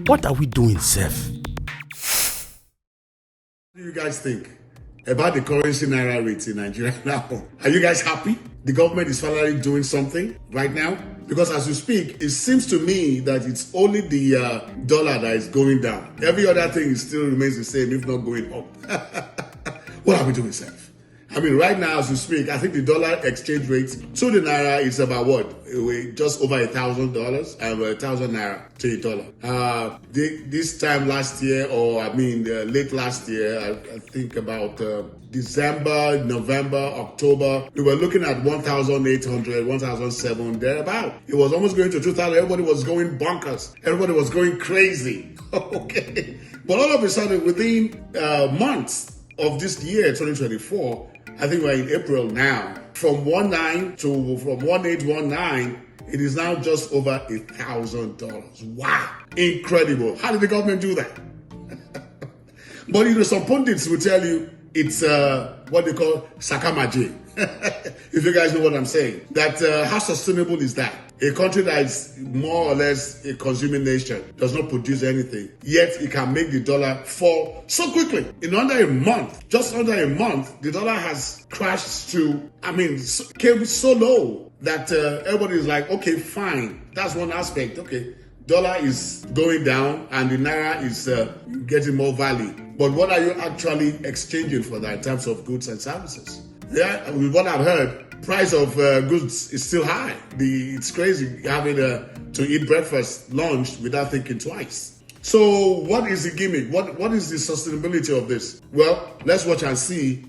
What are we doing, Seth? What do you guys think about the currency Naira rate in Nigeria now? Are you guys happy? The government is finally doing something right now? Because as you speak, it seems to me that it's only the dollar that is going down. Every other thing still remains the same, if not going up. What are we doing, Seth? I mean, right now, as we speak, I think the dollar exchange rate to the Naira is about what? Just over $1,000, 1,000 Naira to a dollar. This time last year, or late last year, I think about December, November, October, we were looking at 1,800, 1,007, thereabout. It was almost going to 2,000. Everybody was going bonkers. Everybody was going crazy. Okay. But all of a sudden, within months of this year, 2024, I think we're in April now. From 1819, it is now just over $1,000. Wow, incredible! How did the government do that? But some pundits will tell you it's what they call sakamaji. If you guys know what I'm saying, that how sustainable is that? A country that is more or less a consuming nation, does not produce anything, yet it can make the dollar fall so quickly. In under a month, just under a month, the dollar has crashed to, came so low that everybody is like, okay, fine. That's one aspect. Okay, dollar is going down and the Naira is getting more value. But what are you actually exchanging for that in terms of goods and services? Yeah, with what I've heard, price of goods is still high. It's crazy having to eat breakfast, lunch without thinking twice. So what is the gimmick? What is the sustainability of this? Well, let's watch and see.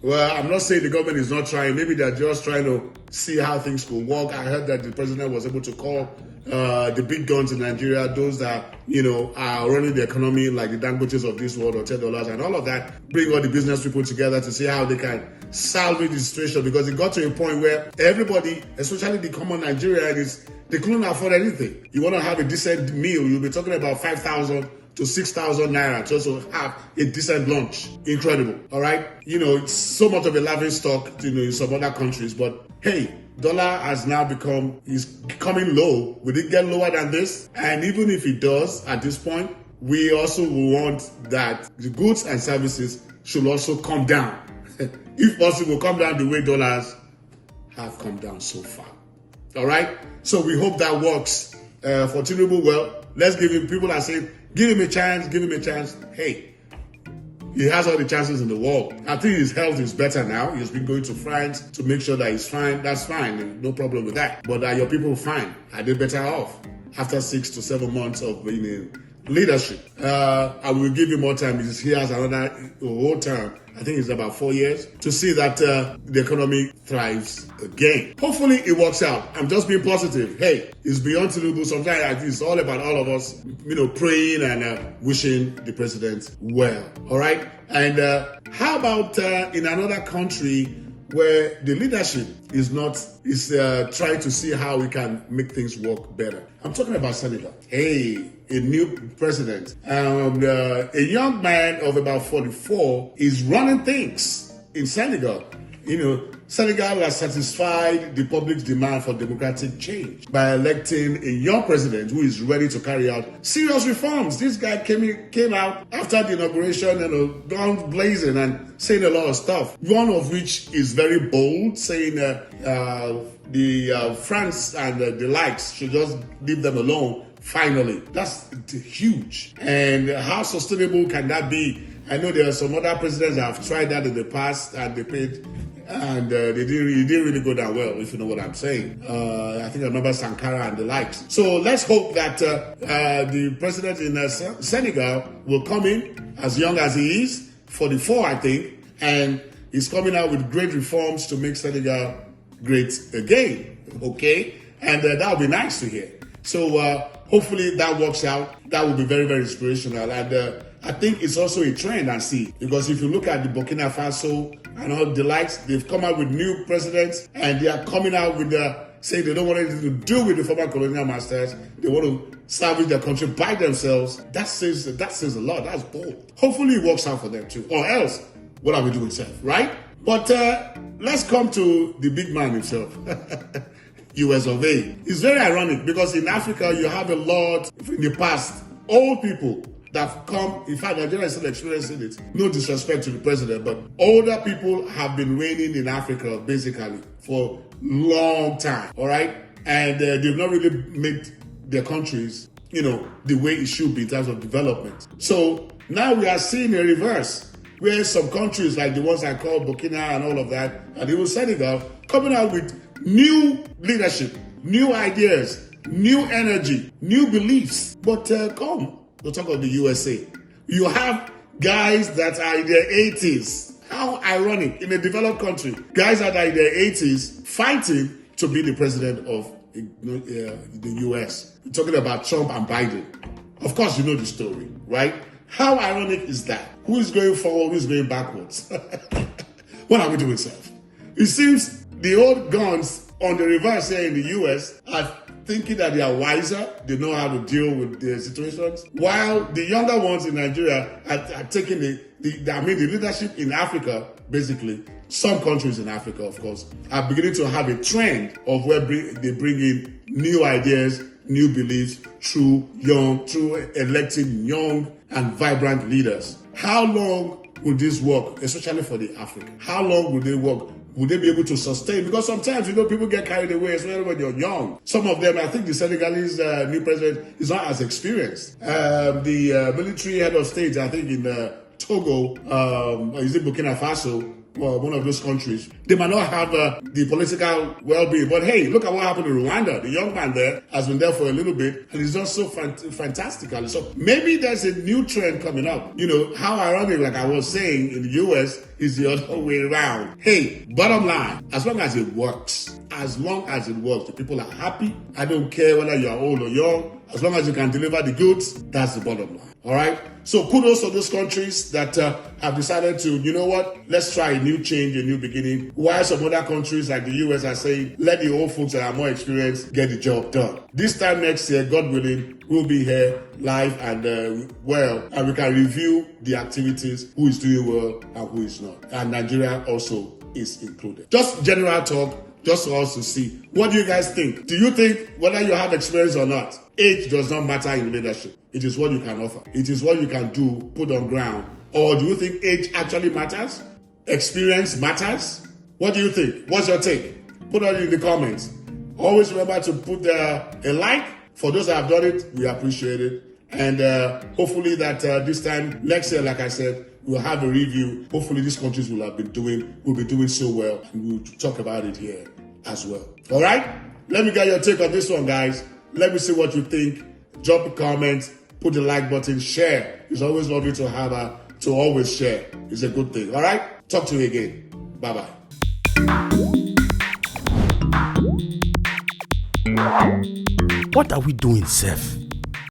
Well, I'm not saying the government is not trying. Maybe they're just trying to see how things could work. I heard that the president was able to call the big guns in Nigeria, those that, are running the economy like the Dangotes of this world, or $10 and all of that, bring all the business people together to see how they can salvage the situation, because it got to a point where everybody, especially the common Nigerian, they couldn't afford anything. You want to have a decent meal, you'll be talking about 5,000 to 6,000 Naira to also have a decent lunch. Incredible, all right? It's so much of a laughing stock, in some other countries, but hey, dollar has now is coming low. Will it get lower than this? And even if it does, at this point, we also want that the goods and services should also come down. If possible, come down the way dollars have come down so far. All right? So we hope that works for Tinubu. Well, let's give him, people are saying, give him a chance, give him a chance. Hey, he has all the chances in the world. I think his health is better now. He's been going to France to make sure that he's fine. That's fine. No problem with that. But are your people fine? Are they better off after 6 to 7 months of being in leadership? I will give you more time. He has another whole term. I think it's about 4 years to see that the economy thrives again. Hopefully it works out. I'm just being positive. Hey, it's beyond Tinubu. Sometimes it's all about all of us, praying and wishing the president well. All right. And how about in another country where the leadership is trying to see how we can make things work better? I'm talking about Senegal. Hey, a new president, a young man of about 44 is running things in Senegal. Senegal has satisfied the public's demand for democratic change by electing a young president who is ready to carry out serious reforms. This guy came out after the inauguration, guns blazing and saying a lot of stuff, one of which is very bold, saying the France and the likes should just leave them alone. Finally, that's huge. And how sustainable can that be? I know there are some other presidents that have tried that in the past and they paid, and it didn't really go down well, if you know what I'm saying. I think I remember Sankara and the likes. So let's hope that the president in Senegal will come in as young as he is, 44 I think, and he's coming out with great reforms to make Senegal great again, okay? And that would be nice to hear. So hopefully that works out. That will be very, very inspirational. And I think it's also a trend I see, because if you look at the Burkina Faso and all the likes, they've come out with new presidents and they are coming out with saying they don't want anything to do with the former colonial masters. They want to salvage their country by themselves. That says a lot. That's bold. Hopefully it works out for them too. Or else, what are we doing, Seth? Right? But let's come to the big man himself. US of A. It's very ironic because in Africa, you have a lot, in the past, old people that have come, in fact, Nigeria is still experiencing it. No disrespect to the president, but older people have been reigning in Africa, basically, for a long time, all right? And they've not really made their countries, the way it should be in terms of development. So now we are seeing a reverse, where some countries like the ones I call Burkina and all of that, and even Senegal, coming out with new leadership, new ideas, new energy, new beliefs. But come to talk of the USA, you have guys that are in their 80s. How ironic, in a developed country, guys that are in their 80s fighting to be the president of the US. We're talking about Trump and Biden. Of course, you know the story, right? How ironic is that? Who is going forward, who is going backwards? What are we doing, sir? It seems the old guns on the reverse here in the US are thinking that they are wiser, they know how to deal with their situations, while the younger ones in Nigeria are taking the leadership in Africa, basically. Some countries in Africa, of course, are beginning to have a trend of where they bring in new ideas, new beliefs through electing young and vibrant leaders. How long will this work, especially for the African? How long will they work? Will they be able to sustain? Because sometimes, people get carried away, especially when you're young. Some of them, I think the Senegalese new president is not as experienced. The military head of state, I think in Togo, or is it Burkina Faso, well, one of those countries, they might not have the political well-being. But hey, look at what happened in Rewanda. The young man there has been there for a little bit, and he's done so fantastically. So maybe there's a new trend coming up. How ironic, like I was saying, in the US, is the other way around. Hey, bottom line, as long as it works, the people are happy. I don't care whether you're old or young. As long as you can deliver the goods, that's the bottom line. All right? So kudos to those countries that have decided to, let's try a new change, a new beginning. While some other countries like the US are saying, let the old folks that are more experienced get the job done. This time next year, God willing, we'll be here live and and we can review the activities, who is doing well and who is not. And Nigeria also is included. Just general talk, just for us to see. What do you guys think? Do you think whether you have experience or not, age does not matter in leadership? It is what you can offer. It is what you can do, put on ground. Or do you think age actually matters? Experience matters? What do you think? What's your take? Put it in the comments. Always remember to put a like. For those that have done it, we appreciate it. And hopefully that this time, next year, like I said, we'll have a review. Hopefully these countries will be doing so well, and we'll talk about it here as well. All right? Let me get your take on this one, guys. Let me see what you think. Drop a comment, put the like button, share. It's always lovely to have to always share. It's a good thing. All right? Talk to you again. Bye-bye. What are we doing, Seth?